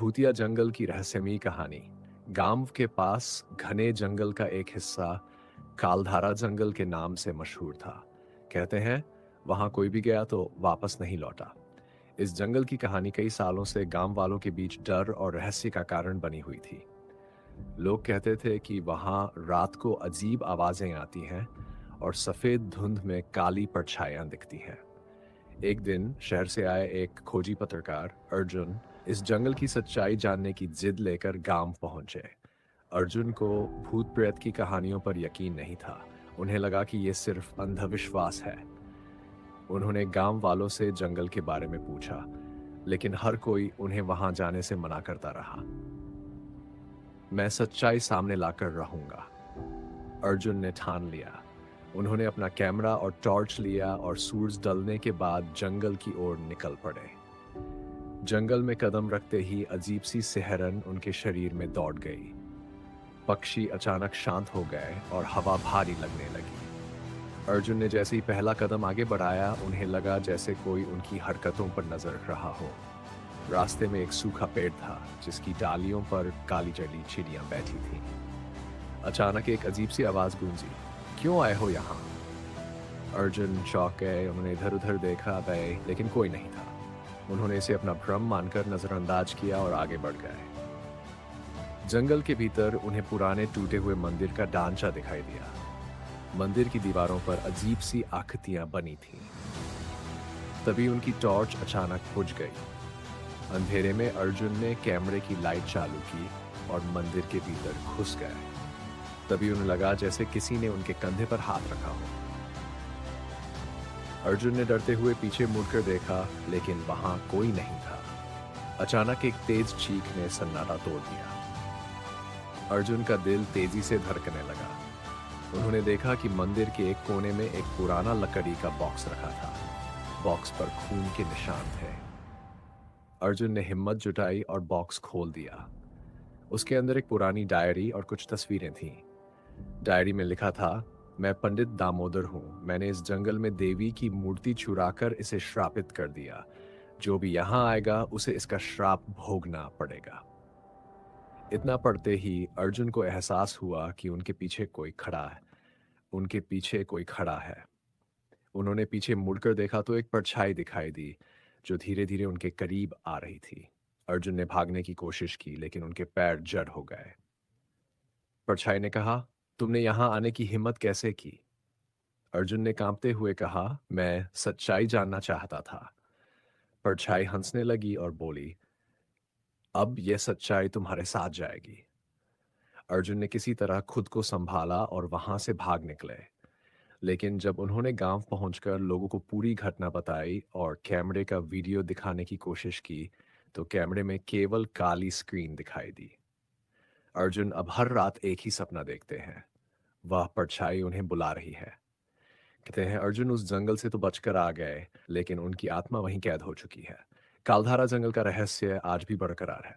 भूतिया जंगल की रहस्यमयी कहानी। गांव के पास घने जंगल का एक हिस्सा कालधारा जंगल के नाम से मशहूर था। कहते हैं वहां कोई भी गया तो वापस नहीं लौटा। इस जंगल की कहानी कई सालों से गांव वालों के बीच डर और रहस्य का कारण बनी हुई थी। लोग कहते थे कि वहां रात को अजीब आवाजें आती हैं और सफेद धुंध में काली परछाइयां दिखती हैं। एक दिन शहर से आए एक खोजी पत्रकार अर्जुन इस जंगल की सच्चाई जानने की जिद लेकर गांव पहुंचे। अर्जुन को भूत प्रेत की कहानियों पर यकीन नहीं था। उन्हें लगा कि ये सिर्फ अंधविश्वास है। उन्होंने गांव वालों से जंगल के बारे में पूछा, लेकिन हर कोई उन्हें वहां जाने से मना करता रहा। मैं सच्चाई सामने लाकर रहूंगा, अर्जुन ने ठान लिया। उन्होंने अपना कैमरा और टॉर्च लिया और सूरज ढलने के बाद जंगल की ओर निकल पड़े। जंगल में कदम रखते ही अजीब सी सिहरन उनके शरीर में दौड़ गई। पक्षी अचानक शांत हो गए और हवा भारी लगने लगी। अर्जुन ने जैसे ही पहला कदम आगे बढ़ाया, उन्हें लगा जैसे कोई उनकी हरकतों पर नजर रख रहा हो। रास्ते में एक सूखा पेड़ था जिसकी डालियों पर काली जली चिड़ियां बैठी थीं। अचानक एक अजीब सी आवाज गूंजी, क्यों आए हो यहाँ? अर्जुन चौंक गए। उन्होंने इधर उधर देखा गए, लेकिन कोई नहीं था। उन्होंने इसे अपना भ्रम मानकर नजरअंदाज किया और आगे बढ़ गए। जंगल के भीतर उन्हें पुराने टूटे हुए मंदिर का ढांचा दिखाई दिया। मंदिर की दीवारों पर अजीब सी आकृतियां बनी थीं। तभी उनकी टॉर्च अचानक बुझ गई। अंधेरे में अर्जुन ने कैमरे की लाइट चालू की और मंदिर के भीतर घुस गए। तभी उन्हें लगा जैसे किसी ने उनके कंधे पर हाथ रखा हो। अर्जुन ने डरते हुए पीछे मुड़कर देखा, लेकिन वहां कोई नहीं था। अचानक एक तेज चीख ने सन्नाटा तोड़ दिया। अर्जुन का दिल तेजी से धड़कने लगा। उन्होंने देखा कि मंदिर के एक कोने में एक पुराना लकड़ी का बॉक्स रखा था। बॉक्स पर खून के निशान थे। अर्जुन ने हिम्मत जुटाई और बॉक्स खोल दिया। उसके अंदर एक पुरानी डायरी और कुछ तस्वीरें थीं। डायरी में लिखा था, मैं पंडित दामोदर हूं। मैंने इस जंगल में देवी की मूर्ति चुराकर इसे श्रापित कर दिया। जो भी यहां आएगा उसे इसका श्राप भोगना पड़ेगा। इतना पढ़ते ही अर्जुन को एहसास हुआ कि उनके पीछे कोई खड़ा है। उनके पीछे कोई खड़ा है। उन्होंने पीछे मुड़कर देखा तो एक परछाई दिखाई दी जो धीरे धीरे उनके करीब आ रही थी। अर्जुन ने भागने की कोशिश की, लेकिन उनके पैर जड़ हो गए। परछाई ने कहा, तुमने यहां आने की हिम्मत कैसे की? अर्जुन ने कांपते हुए कहा, मैं सच्चाई जानना चाहता था। परछाई हंसने लगी और बोली, अब यह सच्चाई तुम्हारे साथ जाएगी। अर्जुन ने किसी तरह खुद को संभाला और वहां से भाग निकले। लेकिन जब उन्होंने गांव पहुंचकर लोगों को पूरी घटना बताई और कैमरे का वीडियो दिखाने की कोशिश की, तो कैमरे में केवल काली स्क्रीन दिखाई दी। अर्जुन अब हर रात एक ही सपना देखते हैं। वह परछाई उन्हें बुला रही है। कहते हैं अर्जुन उस जंगल से तो बचकर आ गए, लेकिन उनकी आत्मा वहीं कैद हो चुकी है। कालधारा जंगल का रहस्य आज भी बरकरार है।